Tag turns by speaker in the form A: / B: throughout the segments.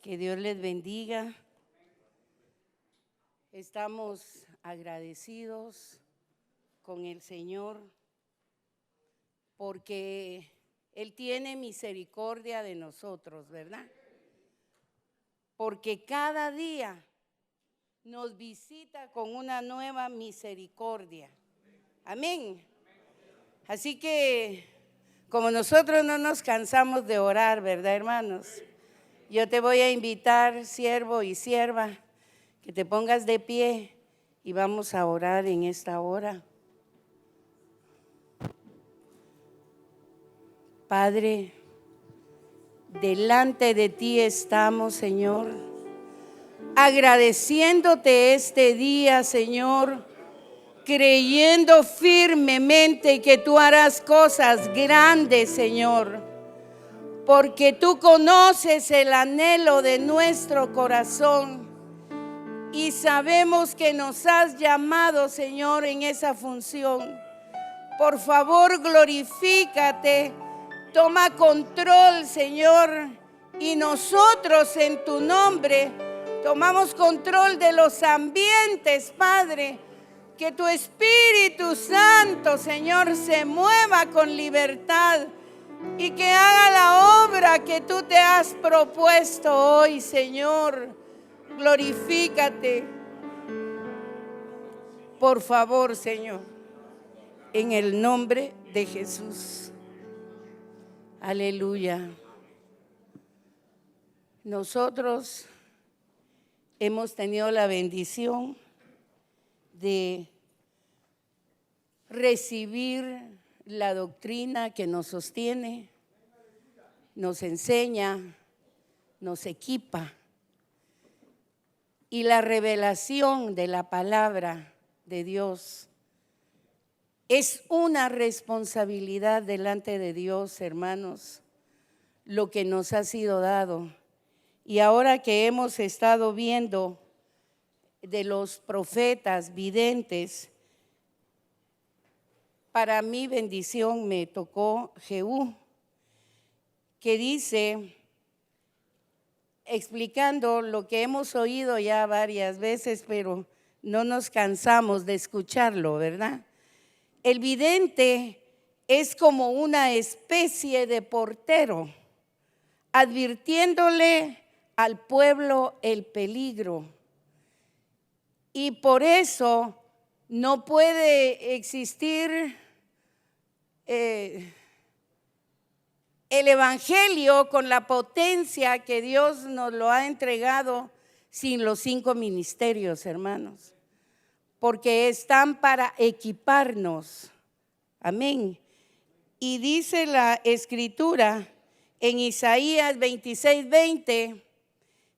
A: Que Dios les bendiga. Estamos agradecidos con el Señor porque Él tiene misericordia de nosotros, ¿verdad? Porque cada día nos visita con una nueva misericordia. Amén. Así que como nosotros no nos cansamos de orar, ¿verdad, hermanos? Yo te voy a invitar, siervo y sierva, que te pongas de pie y vamos a orar en esta hora. Padre, delante de ti estamos, Señor, agradeciéndote este día, Señor, creyendo firmemente que tú harás cosas grandes, Señor, porque tú conoces el anhelo de nuestro corazón y sabemos que nos has llamado, Señor, en esa función. Por favor, glorifícate, toma control, Señor, y nosotros en tu nombre tomamos control de los ambientes, Padre. Que tu Espíritu Santo, Señor, se mueva con libertad y que haga la obra que tú te has propuesto hoy, Señor. Glorifícate, por favor, Señor, en el nombre de Jesús. Aleluya. Nosotros hemos tenido la bendición de recibir la doctrina que nos sostiene, nos enseña, nos equipa. Y la revelación de la palabra de Dios es una responsabilidad delante de Dios, hermanos, lo que nos ha sido dado. Y ahora que hemos estado viendo de los profetas videntes, para mi bendición me tocó Jehú, que dice, explicando lo que hemos oído ya varias veces, pero no nos cansamos de escucharlo, ¿verdad? El vidente es como una especie de portero, advirtiéndole al pueblo el peligro. Y por eso no puede existir el evangelio con la potencia que Dios nos lo ha entregado sin los 5 ministerios, hermanos, porque están para equiparnos. Amén. Y dice la Escritura en Isaías 26:20,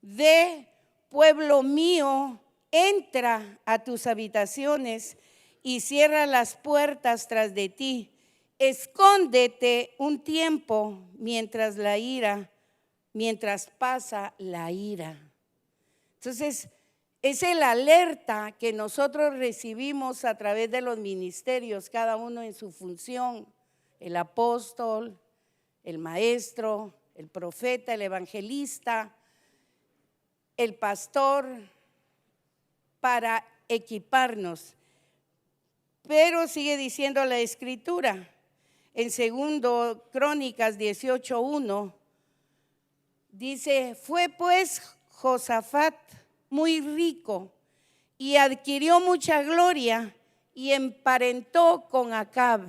A: ve, pueblo mío, entra a tus habitaciones y cierra las puertas tras de ti. Escóndete un tiempo mientras pasa la ira. Entonces, es el alerta que nosotros recibimos a través de los ministerios, cada uno en su función, el apóstol, el maestro, el profeta, el evangelista, el pastor, para equiparnos. Pero sigue diciendo la Escritura en 2 Crónicas 18:1, dice, fue pues Josafat muy rico y adquirió mucha gloria y emparentó con Acab.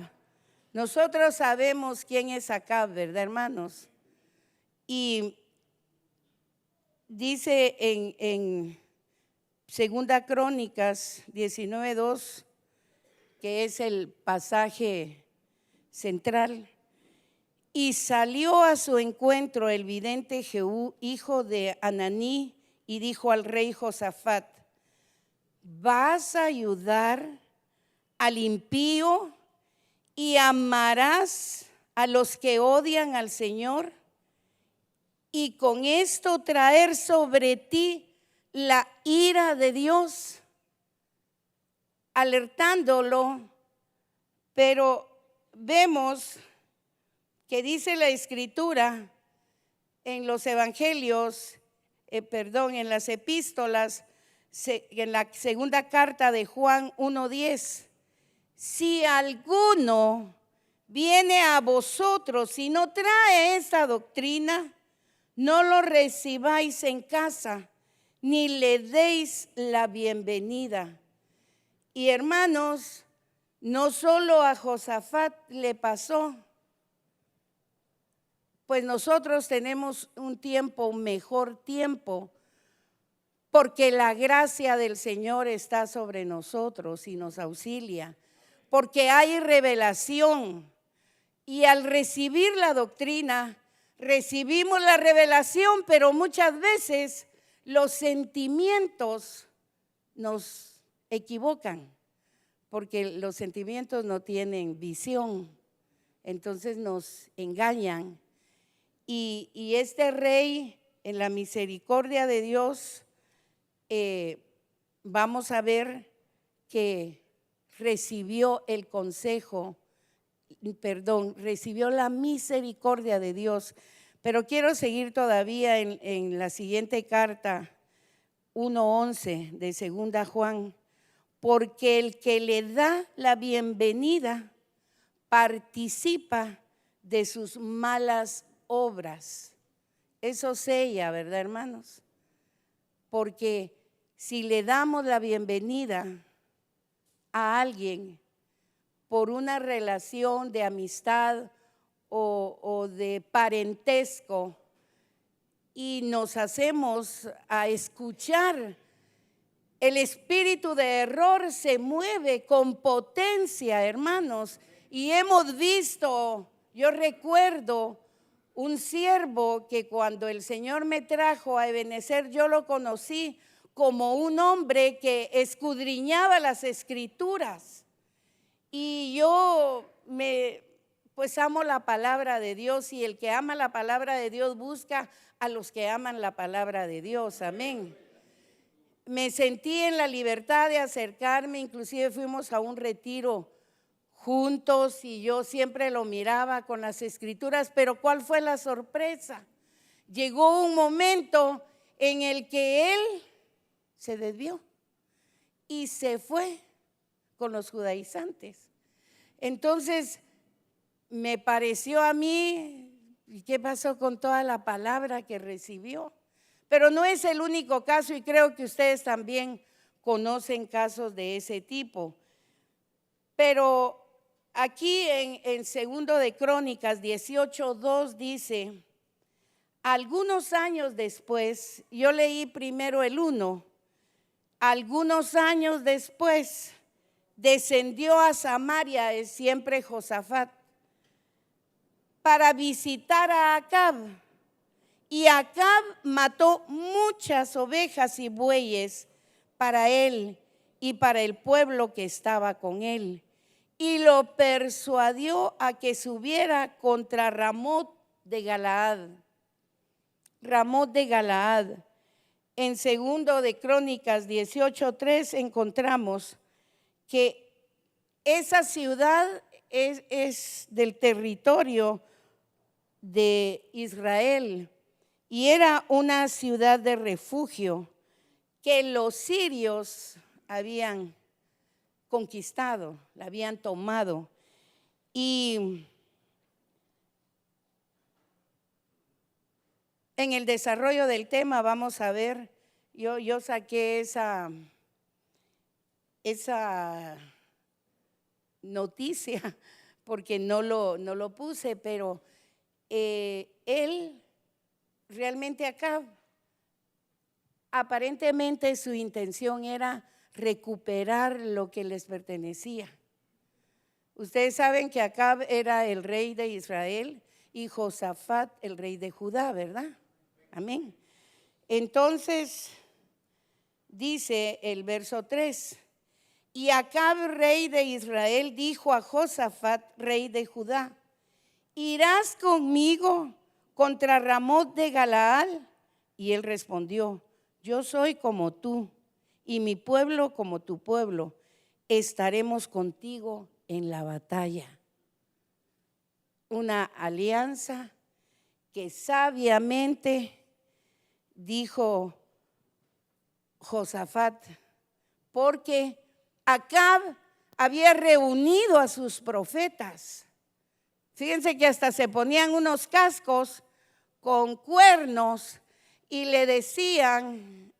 A: Nosotros sabemos quién es Acab, ¿verdad, hermanos? Y dice en 2 Crónicas 19:2, que es el pasaje central, y salió a su encuentro el vidente Jehú, hijo de Ananí, y dijo al rey Josafat, ¿vas a ayudar al impío y amarás a los que odian al Señor? Y con esto traer sobre ti la ira de Dios, alertándolo. Pero vemos que dice la Escritura en los evangelios, en las epístolas, en la segunda carta de Juan 1:10, si alguno viene a vosotros y no trae esta doctrina, no lo recibáis en casa, ni le deis la bienvenida. Y hermanos, no solo a Josafat le pasó, pues nosotros tenemos un mejor tiempo, porque la gracia del Señor está sobre nosotros y nos auxilia, porque hay revelación. Y al recibir la doctrina, recibimos la revelación, pero muchas veces los sentimientos nos equivocan, porque los sentimientos no tienen visión, entonces nos engañan. Y este rey, en la misericordia de Dios, vamos a ver que recibió recibió la misericordia de Dios. Pero quiero seguir todavía en la siguiente carta, 1:11 de segunda Juan. Porque el que le da la bienvenida participa de sus malas obras. Eso sella, ¿verdad, hermanos? Porque si le damos la bienvenida a alguien por una relación de amistad o de parentesco y nos hacemos a escuchar, el espíritu de error se mueve con potencia, hermanos. Y hemos visto, yo recuerdo un siervo que cuando el Señor me trajo a Ebenezer, yo lo conocí como un hombre que escudriñaba las escrituras. Y yo pues amo la palabra de Dios, y el que ama la palabra de Dios busca a los que aman la palabra de Dios. Amén. Me sentí en la libertad de acercarme, inclusive fuimos a un retiro juntos y yo siempre lo miraba con las escrituras, pero ¿cuál fue la sorpresa? Llegó un momento en el que él se desvió y se fue con los judaizantes. Entonces me pareció a mí, ¿y qué pasó con toda la palabra que recibió? Pero no es el único caso, y creo que ustedes también conocen casos de ese tipo. Pero aquí en segundo de Crónicas 18:2 dice, algunos años después, yo leí primero el 1, algunos años después descendió a Samaria, es siempre Josafat, para visitar a Acab. Y Acab mató muchas ovejas y bueyes para él y para el pueblo que estaba con él, y lo persuadió a que subiera contra Ramot de Galaad. Ramot de Galaad. En segundo de Crónicas 18:3 encontramos que esa ciudad es del territorio de Israel y era una ciudad de refugio que los sirios habían conquistado, la habían tomado. Y en el desarrollo del tema vamos a ver, yo saqué esa noticia porque no lo puse, pero él realmente acá, aparentemente su intención era recuperar lo que les pertenecía. Ustedes saben que Acab era el rey de Israel y Josafat el rey de Judá, ¿verdad? Amén. Entonces dice el verso 3, y Acab rey de Israel dijo a Josafat rey de Judá, ¿irás conmigo contra Ramot de Galaad? Y él respondió, yo soy como tú y mi pueblo como tu pueblo, estaremos contigo en la batalla. Una alianza que sabiamente dijo Josafat, porque Acab había reunido a sus profetas. Fíjense que hasta se ponían unos cascos con cuernos y le decían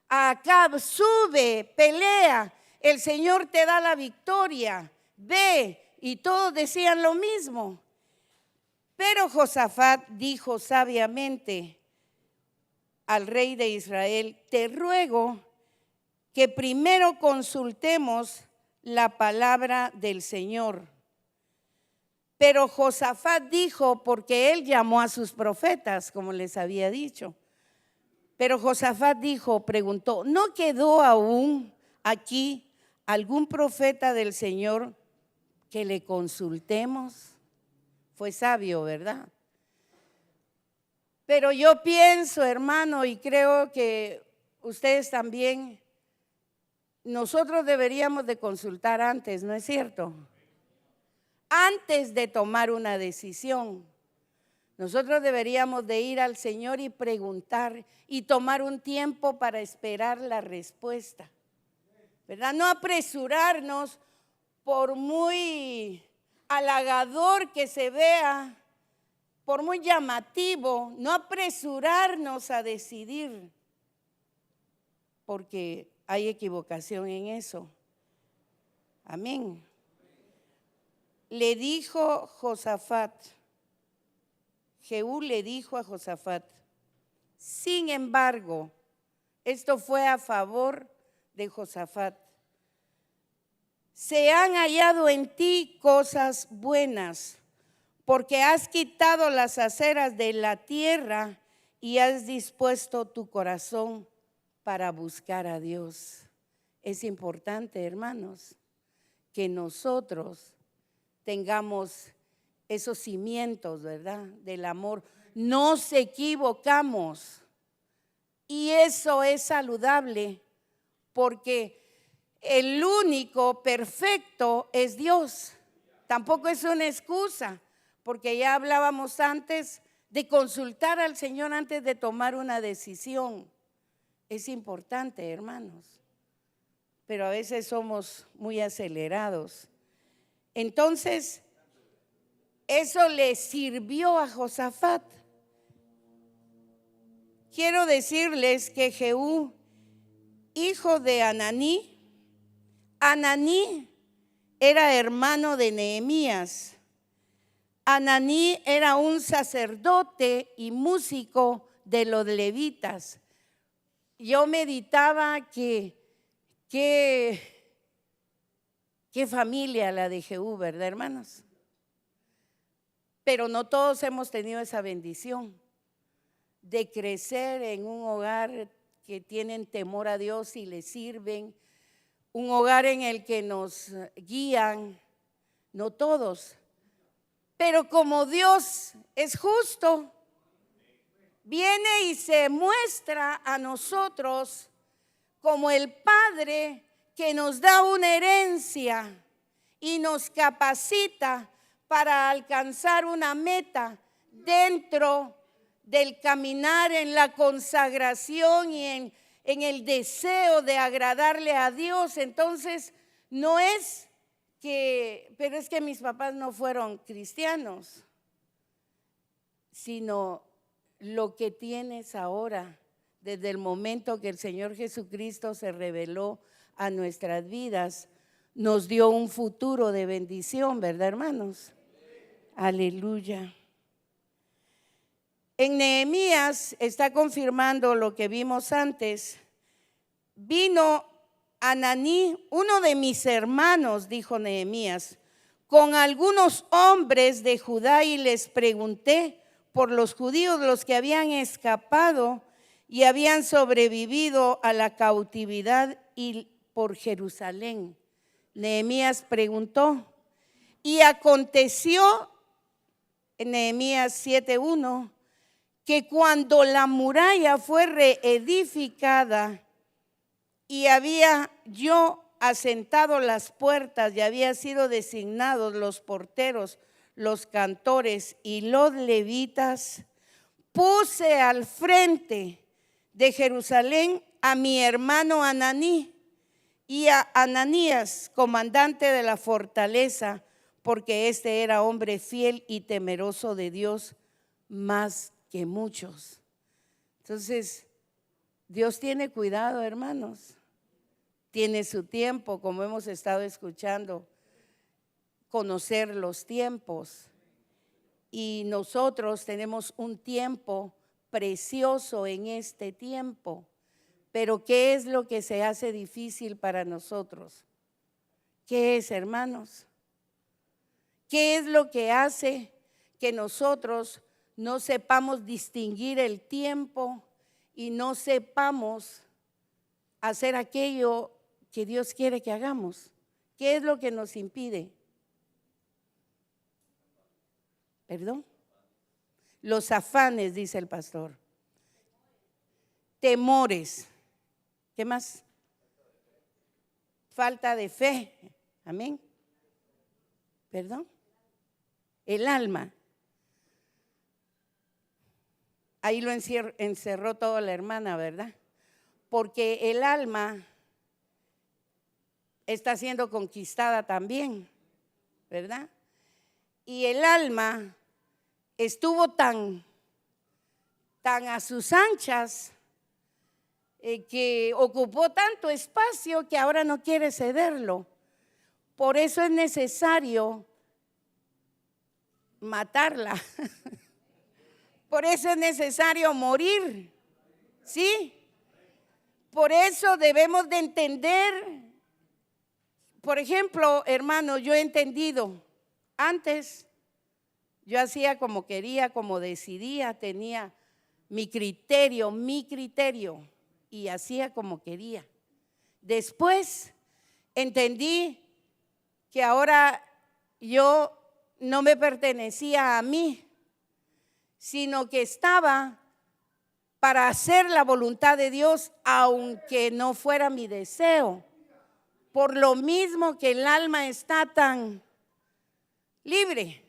A: a Acab: sube, pelea, el Señor te da la victoria, ve. Y todos decían lo mismo. Pero Josafat dijo sabiamente al rey de Israel: te ruego que primero consultemos la palabra del Señor. Pero Josafat dijo, porque él llamó a sus profetas, como les había dicho. Pero Josafat dijo, preguntó: ¿no quedó aún aquí algún profeta del Señor que le consultemos? Fue sabio, ¿verdad? Pero yo pienso, hermano, y creo que ustedes también, nosotros deberíamos de consultar antes, ¿no es cierto? Antes de tomar una decisión, nosotros deberíamos de ir al Señor y preguntar y tomar un tiempo para esperar la respuesta, ¿verdad? No apresurarnos por muy halagador que se vea, por muy llamativo, no apresurarnos a decidir, porque hay equivocación en eso. Amén. Le dijo Josafat, Jehú le dijo a Josafat: sin embargo, esto fue a favor de Josafat, se han hallado en ti cosas buenas, porque has quitado las aceras de la tierra y has dispuesto tu corazón para buscar a Dios. Es importante, hermanos, que nosotros tengamos esos cimientos, ¿verdad?, del amor. Nos equivocamos y eso es saludable, porque el único perfecto es Dios. Tampoco es una excusa, porque ya hablábamos antes de consultar al Señor antes de tomar una decisión. Es importante, hermanos, pero a veces somos muy acelerados. Entonces, eso le sirvió a Josafat. Quiero decirles que Jehú, hijo de Ananí era hermano de Nehemías. Ananí era un sacerdote y músico de los levitas. Yo meditaba qué familia la de Jehú, ¿verdad, hermanos? Pero no todos hemos tenido esa bendición de crecer en un hogar que tienen temor a Dios y le sirven, un hogar en el que nos guían, no todos. Pero como Dios es justo, viene y se muestra a nosotros como el Padre que nos da una herencia y nos capacita para alcanzar una meta dentro del caminar en la consagración y en el deseo de agradarle a Dios. Entonces, no es que, pero es que mis papás no fueron cristianos, sino lo que tienes ahora, desde el momento que el Señor Jesucristo se reveló a nuestras vidas, nos dio un futuro de bendición, ¿verdad, hermanos? Aleluya. En Nehemías está confirmando lo que vimos antes. Vino Ananí, uno de mis hermanos, dijo Nehemías, con algunos hombres de Judá, y les pregunté por los judíos, los que habían escapado y habían sobrevivido a la cautividad, y por Jerusalén. Nehemías preguntó, y aconteció en Nehemías 7:1 que cuando la muralla fue reedificada y había yo asentado las puertas y había sido designados los porteros, los cantores y los levitas, puse al frente de Jerusalén a mi hermano Ananí y a Ananías, comandante de la fortaleza, porque este era hombre fiel y temeroso de Dios más que muchos. Entonces, Dios tiene cuidado, hermanos. Tiene su tiempo, como hemos estado escuchando, conocer los tiempos. Y nosotros tenemos un tiempo precioso en este tiempo. Pero ¿qué es lo que se hace difícil para nosotros? ¿Qué es, hermanos? ¿Qué es lo que hace que nosotros no sepamos distinguir el tiempo y no sepamos hacer aquello que Dios quiere que hagamos? ¿Qué es lo que nos impide? ¿Perdón? Los afanes, dice el pastor. Temores. ¿Qué más? Falta de fe. Amén. ¿Perdón? El alma. Ahí lo encerró toda la hermana, ¿verdad? Porque el alma está siendo conquistada también, ¿verdad? Y el alma estuvo tan a sus anchas que ocupó tanto espacio que ahora no quiere cederlo. Por eso es necesario matarla. Por eso es necesario morir, ¿sí? Por eso debemos de entender. Por ejemplo, hermano, yo he entendido, antes yo hacía como quería, como decidía, tenía mi criterio, y hacía como quería. Después entendí que ahora yo no me pertenecía a mí, sino que estaba para hacer la voluntad de Dios, aunque no fuera mi deseo. Por lo mismo que el alma está tan libre.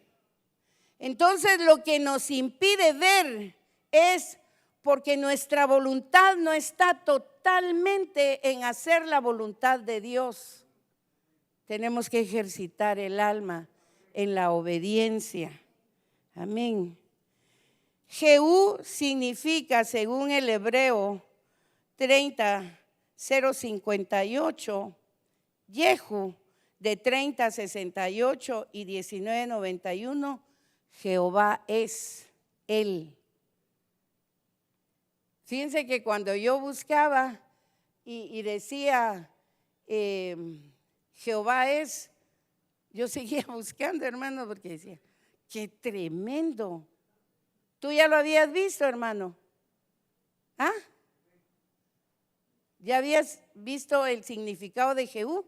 A: Entonces lo que nos impide ver es porque nuestra voluntad no está totalmente en hacer la voluntad de Dios. Tenemos que ejercitar el alma en la obediencia. Amén. Jehú significa, según el Hebreo 30:058, Jehu de 30:68 y 19:91, Jehová es Él. Fíjense que cuando yo buscaba y decía Jehová es, yo seguía buscando, hermano, porque decía, qué tremendo. ¿Tú ya lo habías visto, hermano? ¿Ah? ¿Ya habías visto el significado de Jehú?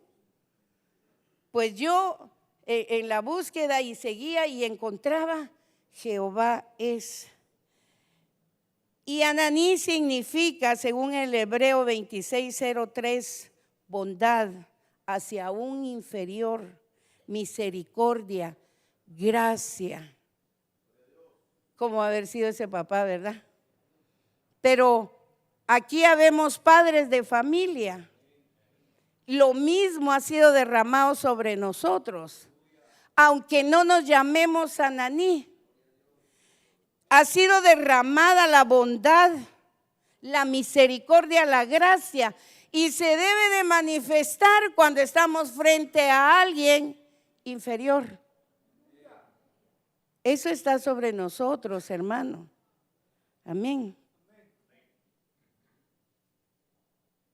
A: Pues yo en la búsqueda y seguía y encontraba Jehová es. Y Ananí significa, según el Hebreo 26:03, bondad hacia un inferior, misericordia, gracia. Como haber sido ese papá, ¿verdad? Pero aquí habemos padres de familia. Lo mismo ha sido derramado sobre nosotros, aunque no nos llamemos Ananí. Ha sido derramada la bondad, la misericordia, la gracia, y se debe de manifestar cuando estamos frente a alguien inferior. Eso está sobre nosotros, hermano. Amén.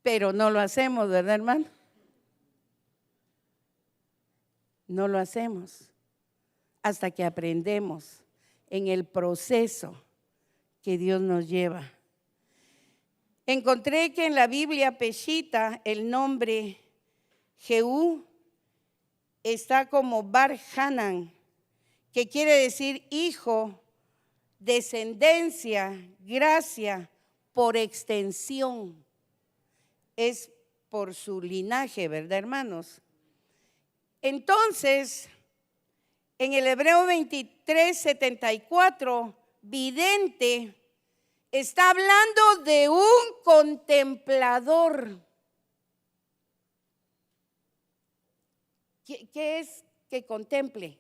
A: Pero no lo hacemos, ¿verdad, hermano? No lo hacemos hasta que aprendemos en el proceso que Dios nos lleva. Encontré que en la Biblia Peshita el nombre Jehú está como Bar-Hanan, que quiere decir hijo, descendencia, gracia, por extensión. Es por su linaje, ¿verdad, hermanos? Entonces, en el Hebreo 23:74, vidente Está hablando de un contemplador. ¿Qué es que contemple?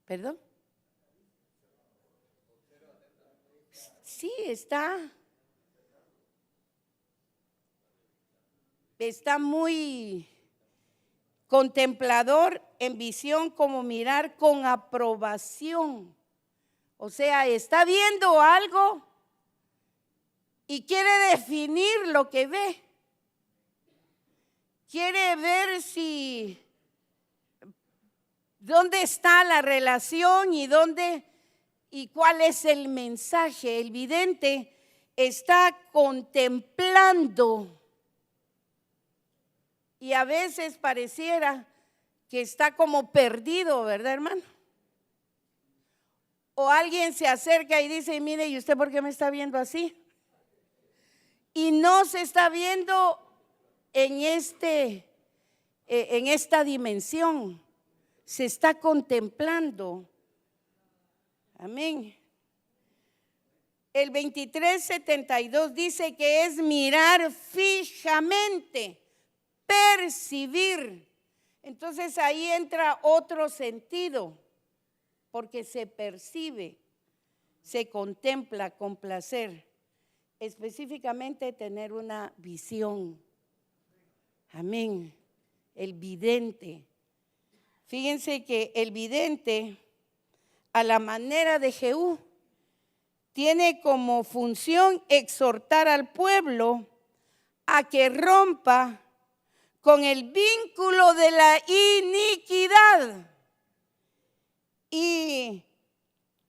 A: ¿Perdón? Sí, está muy contemplador en visión, como mirar con aprobación. O sea, está viendo algo y quiere definir lo que ve. Quiere ver dónde está la relación y cuál es el mensaje. El vidente está contemplando y a veces pareciera que está como perdido, ¿verdad, hermano? O alguien se acerca y dice, mire, ¿y usted por qué me está viendo así? Y no se está viendo en esta dimensión, se está contemplando. Amén. El 2372 dice que es mirar fijamente, percibir. Entonces ahí entra otro sentido, porque se percibe, se contempla con placer, específicamente tener una visión. Amén. El vidente. Fíjense que el vidente, a la manera de Jehú, tiene como función exhortar al pueblo a que rompa con el vínculo de la iniquidad y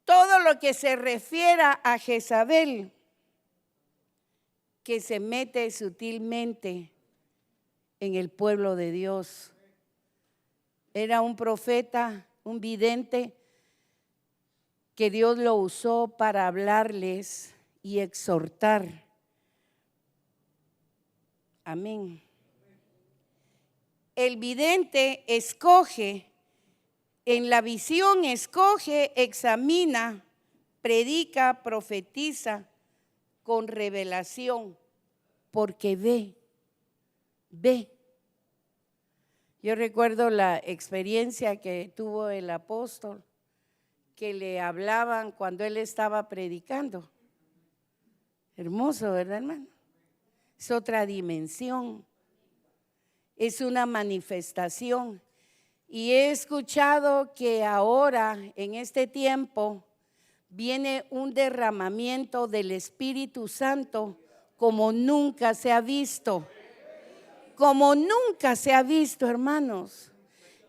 A: todo lo que se refiera a Jezabel, que se mete sutilmente en el pueblo de Dios. Era un profeta, un vidente, que Dios lo usó para hablarles y exhortar. Amén. El vidente escoge, en la visión escoge, examina, predica, profetiza con revelación, porque ve. Yo recuerdo la experiencia que tuvo el apóstol, que le hablaban cuando él estaba predicando. Hermoso, ¿verdad, hermano? Es otra dimensión, es una manifestación. Y he escuchado que ahora, en este tiempo, viene un derramamiento del Espíritu Santo como nunca se ha visto. Como nunca se ha visto, hermanos.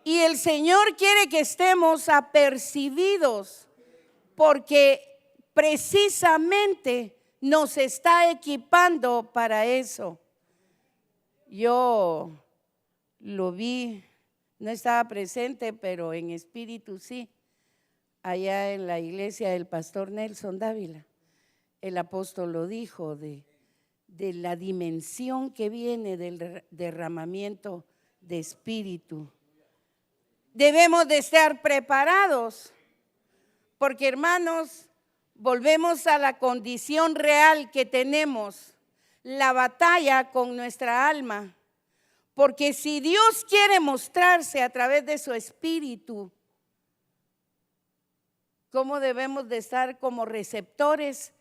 A: Y el Señor quiere que estemos apercibidos, porque precisamente nos está equipando para eso. Yo lo vi, no estaba presente, pero en espíritu sí, allá en la iglesia del pastor Nelson Dávila. El apóstol lo dijo de la dimensión que viene del derramamiento de espíritu. Debemos de estar preparados, porque, hermanos, volvemos a la condición real que tenemos, la batalla con nuestra alma. Porque si Dios quiere mostrarse a través de su espíritu, ¿cómo debemos de estar como receptores?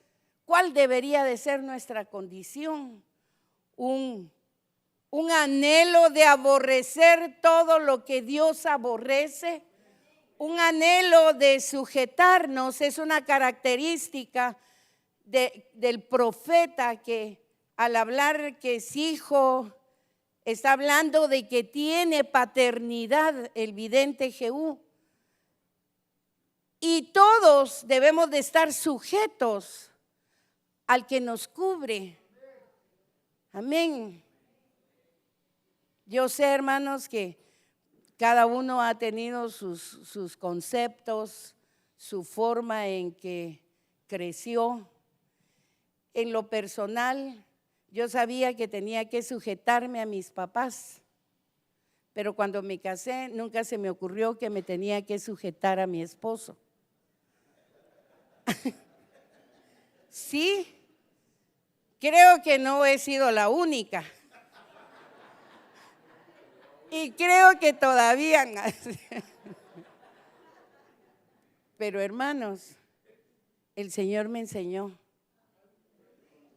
A: ¿Cuál debería de ser nuestra condición? Un anhelo de aborrecer todo lo que Dios aborrece. Un anhelo de sujetarnos es una característica del profeta, que al hablar que es hijo, está hablando de que tiene paternidad, el vidente Jehú. Y todos debemos de estar sujetos al que nos cubre. Amén. Yo sé, hermanos, que cada uno ha tenido sus conceptos, su forma en que creció. En lo personal, yo sabía que tenía que sujetarme a mis papás, pero cuando me casé nunca se me ocurrió que me tenía que sujetar a mi esposo. Sí, creo que no he sido la única. Y creo que todavía. Pero hermanos, el Señor me enseñó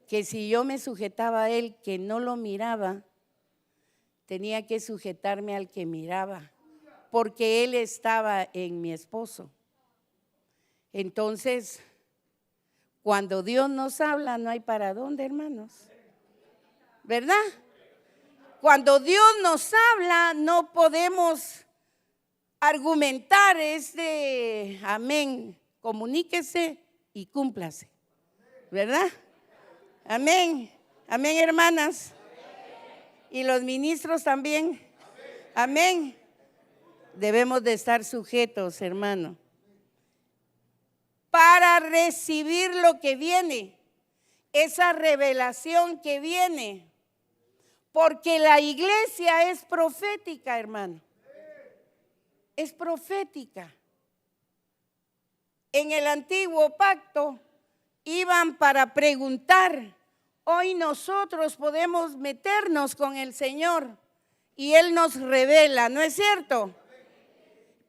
A: que si yo me sujetaba a Él, que no lo miraba, tenía que sujetarme al que miraba, porque Él estaba en mi esposo. Entonces, cuando Dios nos habla, no hay para dónde, hermanos, ¿verdad? Cuando Dios nos habla, no podemos argumentar, es de amén, comuníquese y cúmplase, ¿verdad? Amén, amén, hermanas. Y los ministros también, amén. Debemos de estar sujetos, hermano, para recibir lo que viene, esa revelación que viene, porque la iglesia es profética, hermano. Es profética. En el antiguo pacto iban para preguntar. Hoy nosotros podemos meternos con el Señor y Él nos revela, ¿no es cierto?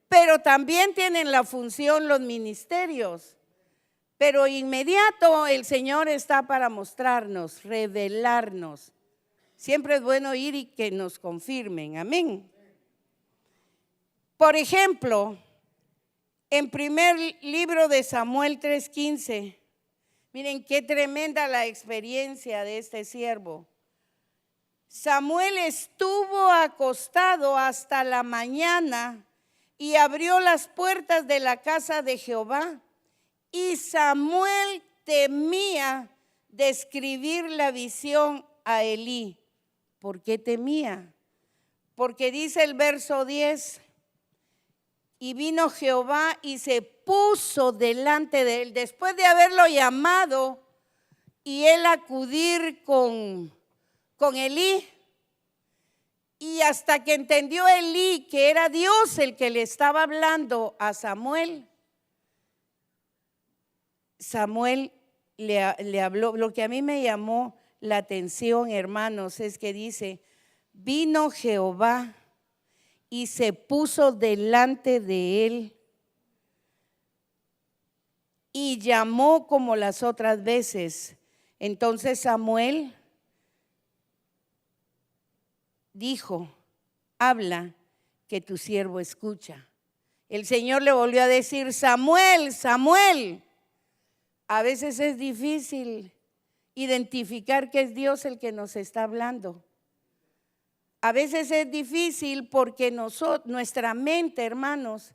A: Pero también tienen la función los ministerios. Pero inmediato el Señor está para mostrarnos, revelarnos. Siempre es bueno ir y que nos confirmen, amén. Por ejemplo, en primer libro de Samuel 3:15, miren qué tremenda la experiencia de este siervo. Samuel estuvo acostado hasta la mañana y abrió las puertas de la casa de Jehová. Y Samuel temía describir la visión a Elí. ¿Por qué temía? Porque dice el verso 10, y vino Jehová y se puso delante de él, después de haberlo llamado y él acudir con Elí. Y hasta que entendió Elí que era Dios el que le estaba hablando a Samuel, Samuel le habló. Lo que a mí me llamó la atención, hermanos, es que dice, vino Jehová y se puso delante de él y llamó como las otras veces. Entonces Samuel dijo, habla, que tu siervo escucha. El Señor le volvió a decir, Samuel, Samuel. A veces es difícil identificar que es Dios el que nos está hablando. A veces es difícil porque nuestra mente, hermanos,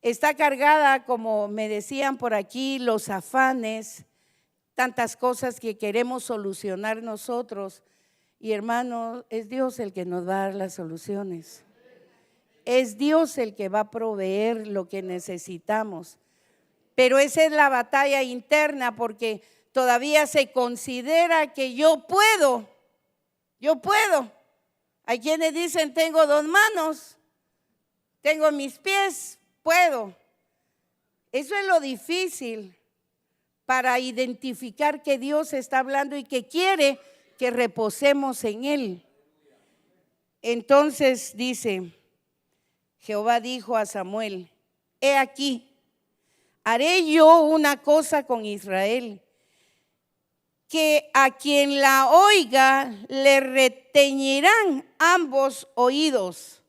A: está cargada, como me decían por aquí, los afanes, tantas cosas que queremos solucionar nosotros. Y hermanos, es Dios el que nos va a dar las soluciones. Es Dios el que va a proveer lo que necesitamos. Pero esa es la batalla interna, porque todavía se considera que yo puedo. Hay quienes dicen, tengo 2 manos, tengo mis pies, puedo. Eso es lo difícil para identificar que Dios está hablando y que quiere que reposemos en Él. Entonces dice, Jehová dijo a Samuel, he aquí, haré yo una cosa con Israel, que a quien la oiga le retañirán ambos oídos.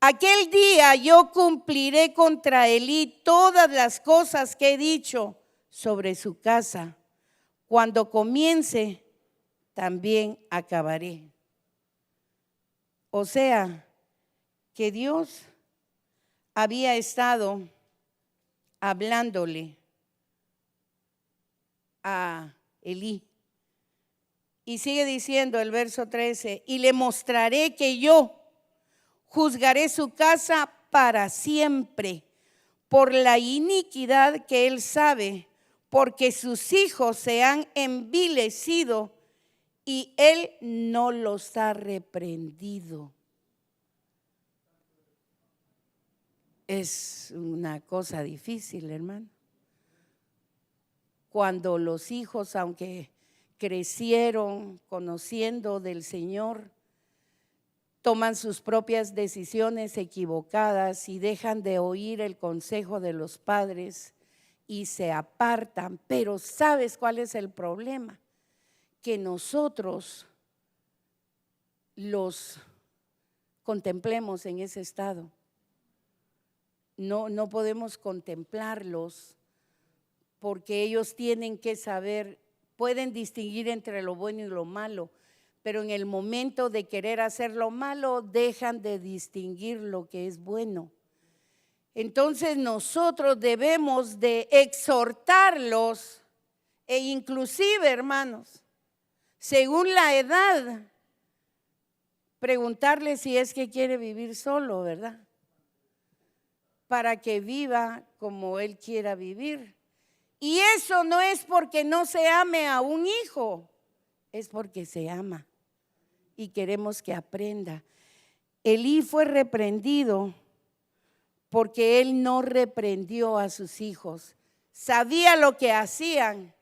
A: Aquel día yo cumpliré contra Elí todas las cosas que he dicho sobre su casa. Cuando comience, también acabaré. O sea, que Dios había estado hablándole a Elí. Y sigue diciendo el verso 13, y le mostraré que yo juzgaré su casa para siempre por la iniquidad que él sabe, porque sus hijos se han envilecido y él no los ha reprendido. Es una cosa difícil, hermano. cuando los hijos, aunque crecieron conociendo del Señor, toman sus propias decisiones equivocadas y dejan de oír el consejo de los padres y se apartan. Pero ¿sabes cuál es el problema? Que nosotros los contemplemos en ese estado. No podemos contemplarlos porque ellos tienen que saber, pueden distinguir entre lo bueno y lo malo, pero en el momento de querer hacer lo malo dejan de distinguir lo que es bueno. Entonces nosotros debemos de exhortarlos e inclusive, hermanos, según la edad, preguntarle si es que quiere vivir solo, ¿verdad? Para que viva como él quiera vivir. Y eso no es porque no se ame a un hijo, es porque se ama y queremos que aprenda. Elí fue reprendido porque él no reprendió a sus hijos. Sabía lo que hacían.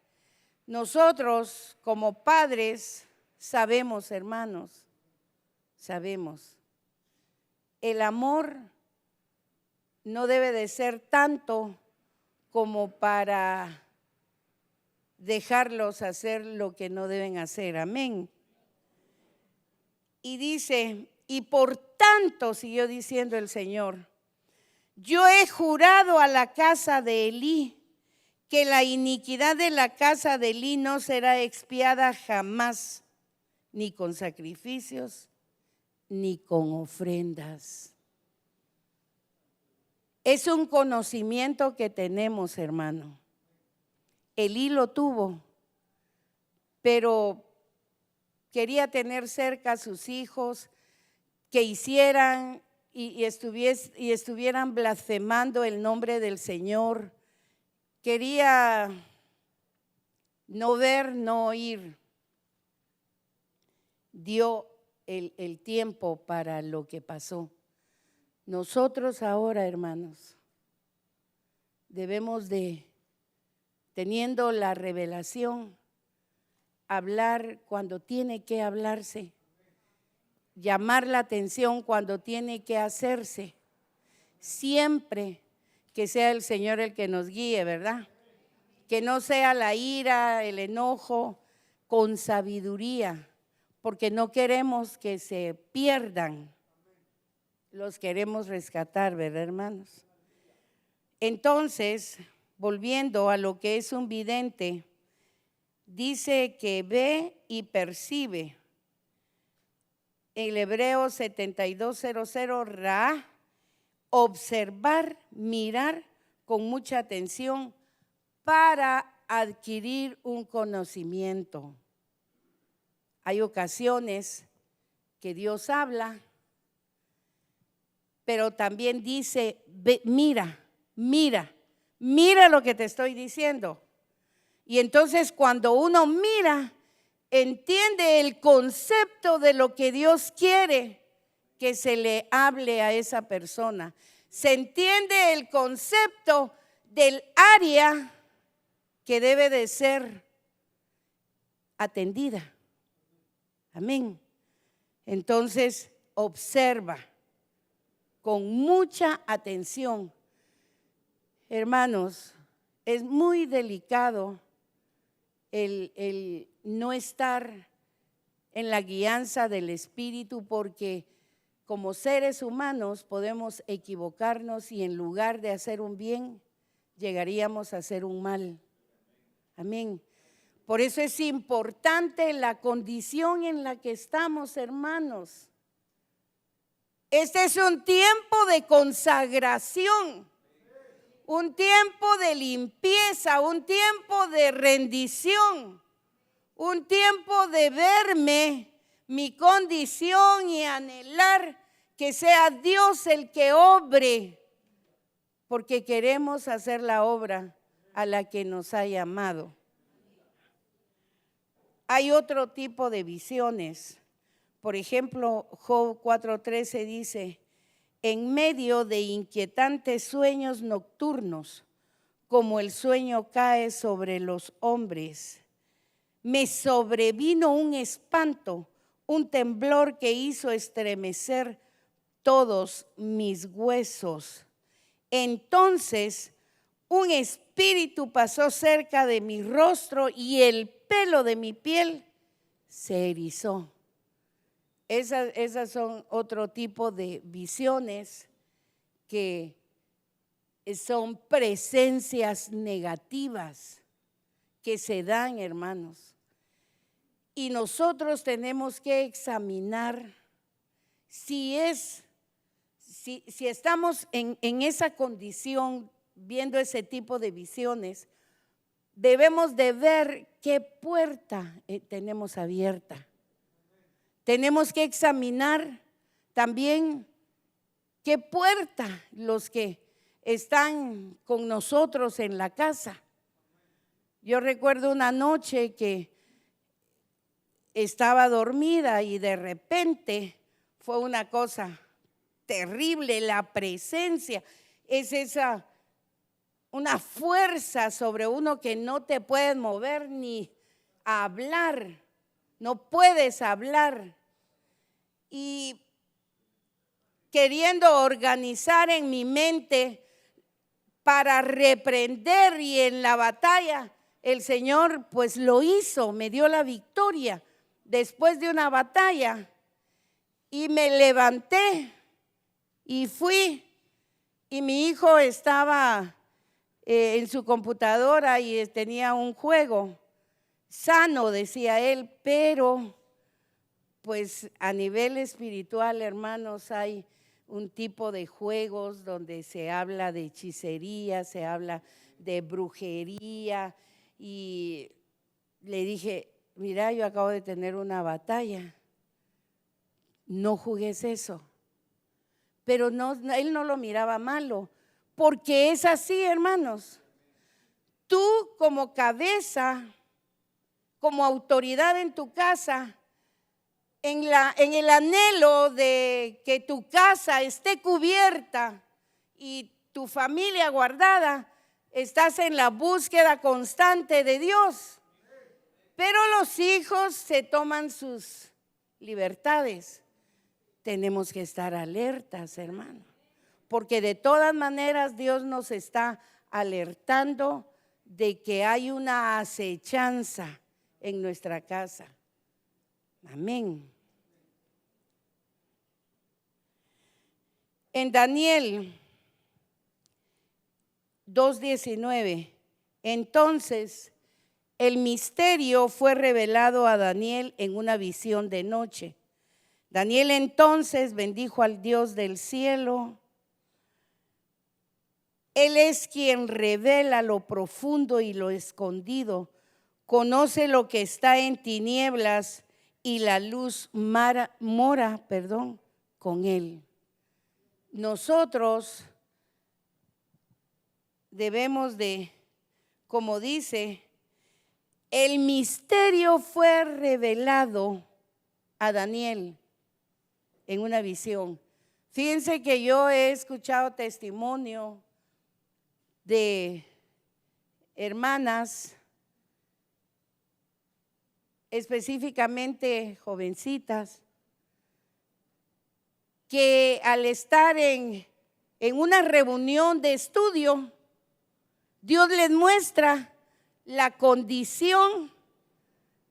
A: Nosotros como padres sabemos, hermanos, sabemos. El amor no debe de ser tanto como para dejarlos hacer lo que no deben hacer. Amén. Y dice, y por tanto, siguió diciendo el Señor, yo he jurado a la casa de Elí que la iniquidad de la casa de Elí no será expiada jamás, ni con sacrificios, ni con ofrendas. Es un conocimiento que tenemos, hermano. Elí lo tuvo, pero quería tener cerca a sus hijos, que hicieran y estuvieran blasfemando el nombre del Señor. Quería no ver, no oír. Dio el tiempo para lo que pasó. Nosotros ahora, hermanos, debemos de, teniendo la revelación, hablar cuando tiene que hablarse, llamar la atención cuando tiene que hacerse, siempre que sea el Señor el que nos guíe, ¿verdad? Que no sea la ira, el enojo, con sabiduría, porque no queremos que se pierdan. Los queremos rescatar, ¿verdad, hermanos? Entonces, volviendo a lo que es un vidente, dice que ve y percibe. El Hebreo 7200, ra, observar, mirar con mucha atención para adquirir un conocimiento. Hay ocasiones que Dios habla, pero también dice, mira lo que te estoy diciendo. Y entonces cuando uno mira, entiende el concepto de lo que Dios quiere que se le hable a esa persona. Se entiende el concepto del área que debe de ser atendida. Amén. Entonces, observa con mucha atención. Hermanos, es muy delicado el no estar en la guianza del Espíritu, porque como seres humanos podemos equivocarnos y en lugar de hacer un bien, llegaríamos a hacer un mal. Amén. Por eso es importante la condición en la que estamos, hermanos. Este es un tiempo de consagración, un tiempo de limpieza, un tiempo de rendición, un tiempo de verme mi condición y anhelar que sea Dios el que obre, porque queremos hacer la obra a la que nos ha llamado. Hay otro tipo de visiones. Por ejemplo, Job 4:13 dice, en medio de inquietantes sueños nocturnos, como el sueño cae sobre los hombres. Me sobrevino un espanto, un temblor que hizo estremecer todos mis huesos. Entonces un espíritu pasó cerca de mi rostro y el pelo de mi piel se erizó. Esas son otro tipo de visiones que son presencias negativas que se dan, hermanos. Y nosotros tenemos que examinar si estamos en esa condición, viendo ese tipo de visiones. Debemos de ver qué puerta tenemos abierta. Tenemos que examinar también qué puerta los que están con nosotros en la casa. Yo recuerdo una noche que estaba dormida y de repente fue una cosa terrible. La presencia es una fuerza sobre uno que no te puedes mover ni hablar, no puedes hablar. Y queriendo organizar en mi mente para reprender, y en la batalla el Señor pues lo hizo, me dio la victoria después de una batalla. Y me levanté y fui, y mi hijo estaba en su computadora y tenía un juego sano, decía él, pero pues a nivel espiritual, hermanos, hay un tipo de juegos donde se habla de hechicería, se habla de brujería, y le dije, mira, yo acabo de tener una batalla, no jugues eso. Pero no, él no lo miraba malo, porque es así, hermanos. Tú como cabeza, como autoridad en tu casa, en el anhelo de que tu casa esté cubierta y tu familia guardada, estás en la búsqueda constante de Dios. Pero los hijos se toman sus libertades. Tenemos que estar alertas, hermano, porque de todas maneras Dios nos está alertando de que hay una acechanza en nuestra casa. Amén. En Daniel 2:19, entonces el misterio fue revelado a Daniel en una visión de noche. Daniel entonces bendijo al Dios del cielo. Él es quien revela lo profundo y lo escondido, conoce lo que está en tinieblas y la luz mora con él. Nosotros debemos de, como dice, el misterio fue revelado a Daniel en una visión. Fíjense que yo he escuchado testimonio de hermanas, específicamente jovencitas, que al estar en una reunión de estudio, Dios les muestra la condición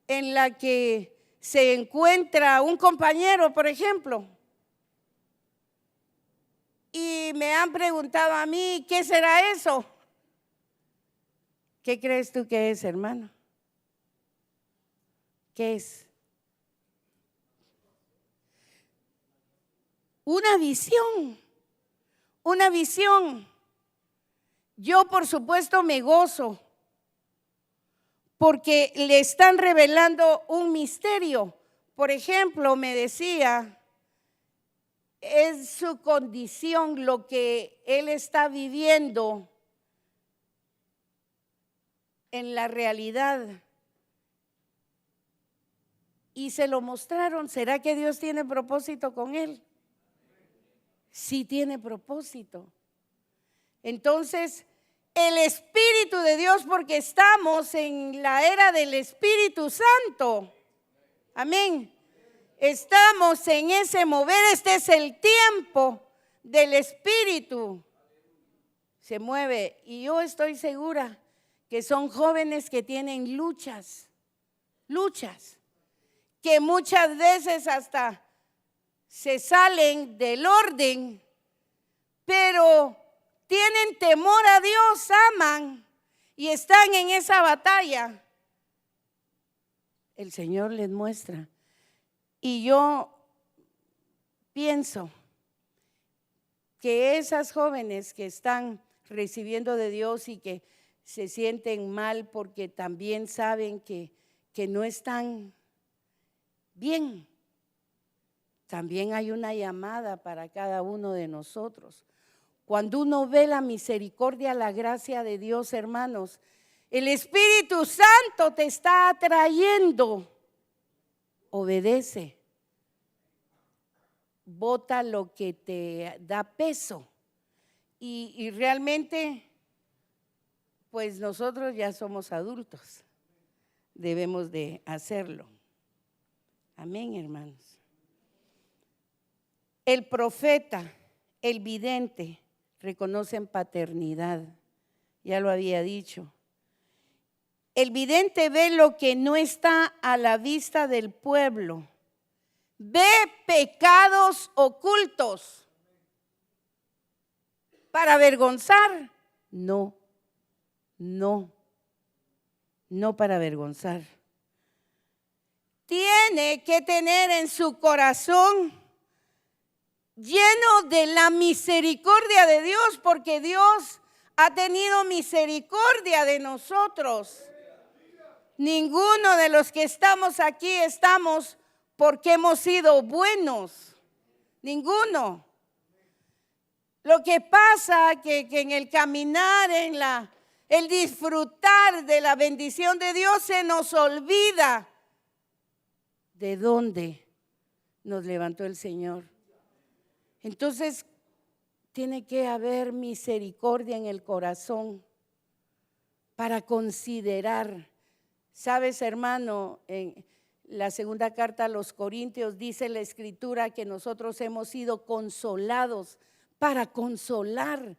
A: en la que se encuentra un compañero, por ejemplo. Y me han preguntado a mí, ¿qué será eso? ¿Qué crees tú que es, hermano? ¿Qué es? Una visión, una visión. Yo, por supuesto, me gozo porque le están revelando un misterio. Por ejemplo, me decía, es su condición, lo que él está viviendo en la realidad. Y se lo mostraron. ¿Será que Dios tiene propósito con él? Sí tiene propósito. Entonces, el Espíritu de Dios, porque estamos en la era del Espíritu Santo. Amén. Estamos en ese mover. Este es el tiempo del Espíritu. Se mueve. Y yo estoy segura que son jóvenes que tienen luchas, que muchas veces hasta se salen del orden, pero tienen temor a Dios, aman y están en esa batalla. El Señor les muestra. Y yo pienso que esas jóvenes que están recibiendo de Dios y que se sienten mal porque también saben que no están bien, también hay una llamada para cada uno de nosotros. Cuando uno ve la misericordia, la gracia de Dios, hermanos, el Espíritu Santo te está atrayendo. Obedece. Bota lo que te da peso. Y realmente, pues nosotros ya somos adultos. Debemos de hacerlo. Amén, hermanos. El profeta, el vidente, reconocen paternidad. Ya lo había dicho. El vidente ve lo que no está a la vista del pueblo. Ve pecados ocultos. ¿Para avergonzar? No para avergonzar. Tiene que tener en su corazón lleno de la misericordia de Dios, porque Dios ha tenido misericordia de nosotros. Ninguno de los que estamos aquí estamos porque hemos sido buenos. Ninguno. Lo que pasa que en el caminar, el disfrutar de la bendición de Dios, se nos olvida de dónde nos levantó el Señor. Entonces, tiene que haber misericordia en el corazón para considerar. Sabes, hermano, en la segunda carta a los Corintios dice la Escritura que nosotros hemos sido consolados para consolar,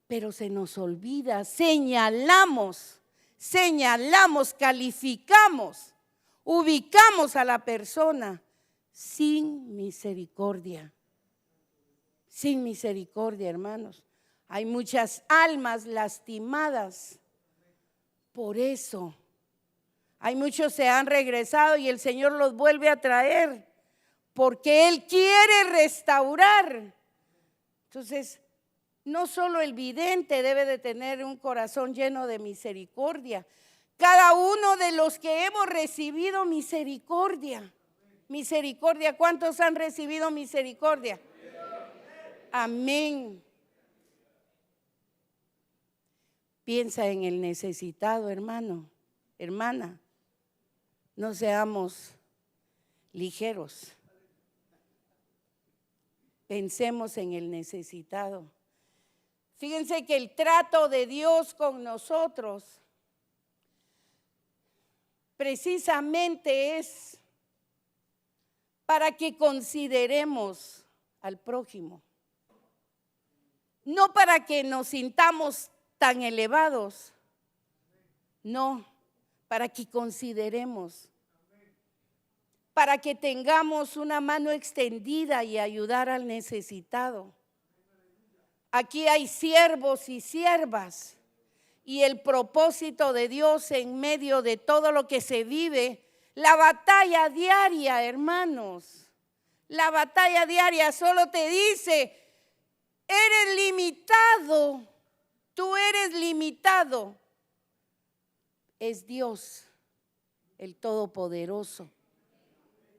A: pero se nos olvida, señalamos, calificamos, ubicamos a la persona sin misericordia. Sin misericordia, hermanos. Hay muchas almas lastimadas por eso. Hay muchos se han regresado y el Señor los vuelve a traer porque Él quiere restaurar. Entonces, no solo el vidente debe de tener un corazón lleno de misericordia. Cada uno de los que hemos recibido misericordia. Misericordia, ¿cuántos han recibido misericordia? Amén. Piensa en el necesitado, hermano, hermana. No seamos ligeros. Pensemos en el necesitado. Fíjense que el trato de Dios con nosotros precisamente es para que consideremos al prójimo. No para que nos sintamos tan elevados, no, para que consideremos, para que tengamos una mano extendida y ayudar al necesitado. Aquí hay siervos y siervas y el propósito de Dios en medio de todo lo que se vive, la batalla diaria, hermanos, la batalla diaria solo te dice, eres limitado, tú eres limitado. Es Dios, el Todopoderoso.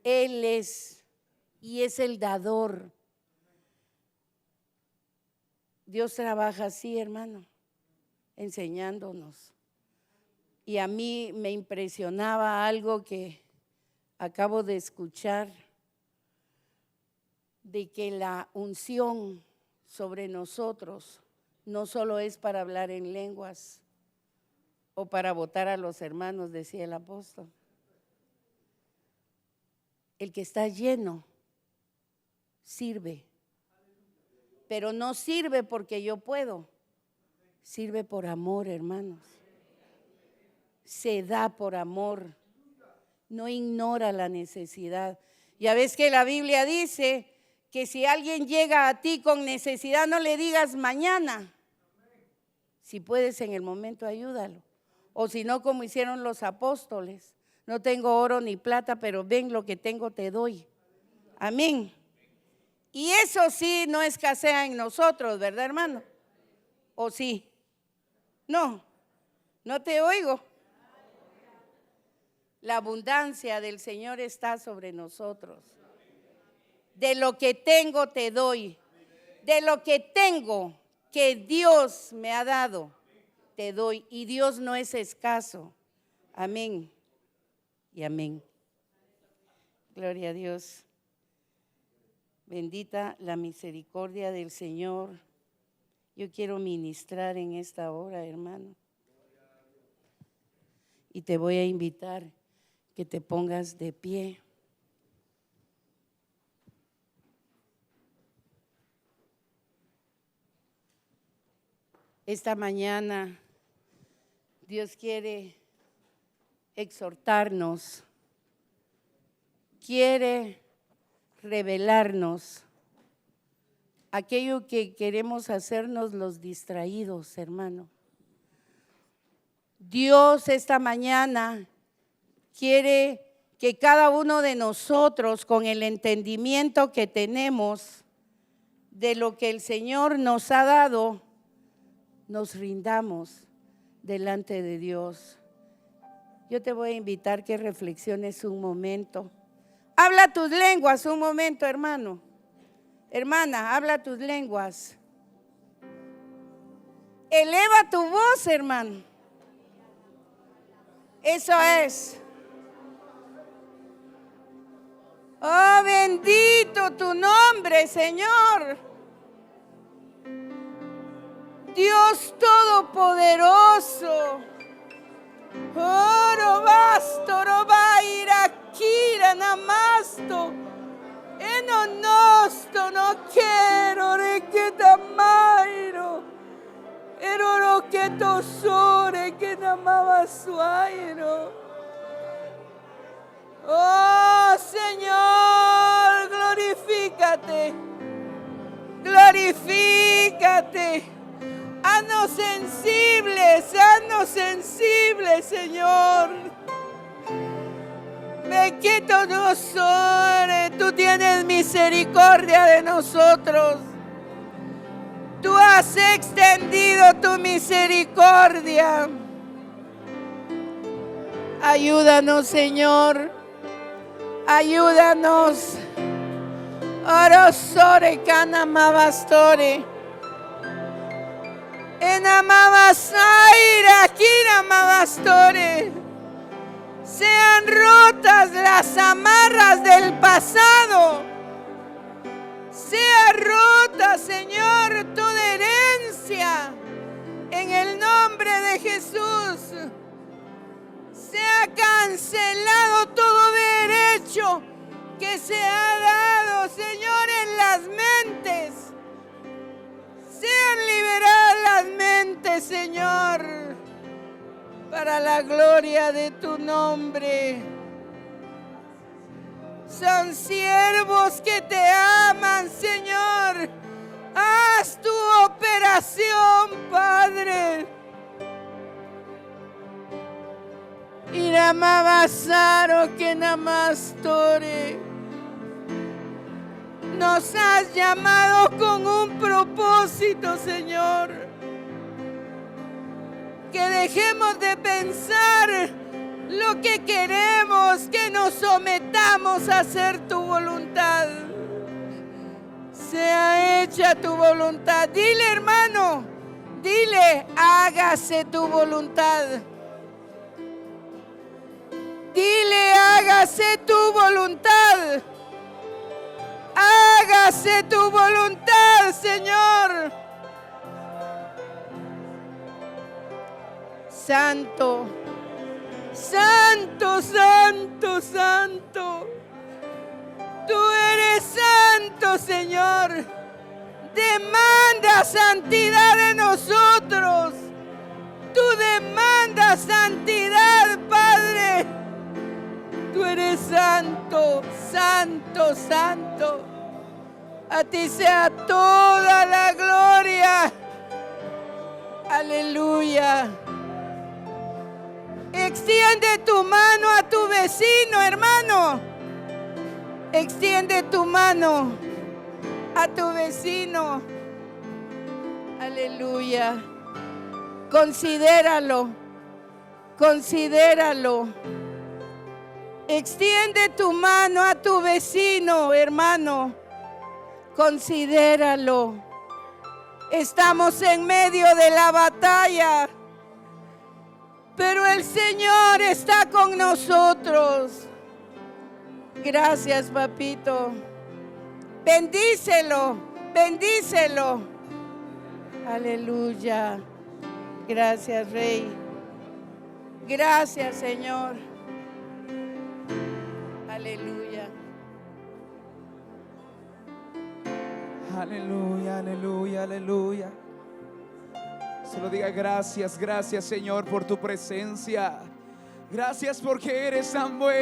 A: Él es y es el dador. Dios trabaja así, hermano, enseñándonos. Y a mí me impresionaba algo que acabo de escuchar, de que la unción sobre nosotros no solo es para hablar en lenguas o para votar a los hermanos, decía el apóstol. El que está lleno sirve, pero no sirve porque yo puedo, sirve por amor, hermanos. Se da por amor, no ignora la necesidad. Ya ves que la Biblia dice que si alguien llega a ti con necesidad, no le digas mañana. Si puedes en el momento, ayúdalo. O si no, como hicieron los apóstoles, no tengo oro ni plata, pero ven, lo que tengo te doy. Amén. Y eso sí no escasea en nosotros, ¿verdad, hermano? ¿O sí? No, no te oigo. La abundancia del Señor está sobre nosotros. De lo que tengo te doy. De lo que tengo que Dios me ha dado, te doy. Y Dios no es escaso. Amén y amén. Gloria a Dios. Bendita la misericordia del Señor. Yo quiero ministrar en esta hora, hermano. Y te voy a invitar que te pongas de pie. Esta mañana Dios quiere exhortarnos, quiere revelarnos aquello que queremos hacernos los distraídos, hermano. Dios esta mañana quiere que cada uno de nosotros, con el entendimiento que tenemos de lo que el Señor nos ha dado, nos rindamos delante de Dios. Yo te voy a invitar que reflexiones un momento. Habla tus lenguas un momento, hermano. Hermana, habla tus lenguas. Eleva tu voz, hermano. Eso es. Oh, bendito tu nombre, Señor. Dios Todopoderoso. Oro basto, robaira, kira, namasto. Enonosto, no quiero, requeta mairo. Eroro que tosore, que namaba suairo. Oh, Señor, glorifícate. Glorifícate. Haznos sensibles, Señor. Me quito nosotros, tú tienes misericordia de nosotros. Tú has extendido tu misericordia. Ayúdanos, Señor. Ayúdanos. Orosore canamabastore. Enamamasaira, kinamabastore. Sean rotas las amarras del pasado. Sea rota, Señor, toda herencia. En el nombre de Jesús. Sea cancelado todo derecho que se ha dado, Señor, en las mentes. Sean liberadas las mentes, Señor, para la gloria de tu nombre. Son siervos que te aman, Señor. Haz tu operación, Padre. Iramabasaro que namastore. Nos has llamado con un propósito, Señor. Que dejemos de pensar lo que queremos, que nos sometamos a hacer tu voluntad. Sea hecha tu voluntad. Dile, hermano, dile, hágase tu voluntad. Dile, hágase tu voluntad. Hágase tu voluntad, Señor. Santo, santo, santo, santo. Tú eres santo, Señor. Demanda santidad de nosotros. Tú demandas santidad, Padre. Tú eres santo, santo, santo. A ti sea toda la gloria. Aleluya. Extiende tu mano a tu vecino, hermano. Extiende tu mano a tu vecino. Aleluya. Considéralo. Considéralo. Extiende tu mano a tu vecino, hermano. Considéralo. Estamos en medio de la batalla, pero el Señor está con nosotros. Gracias, papito. Bendícelo, bendícelo. Aleluya. Gracias, Rey. Gracias, Señor. Aleluya.
B: Aleluya, aleluya, aleluya. Solo diga gracias, gracias, Señor, por tu presencia. Gracias porque eres tan bueno.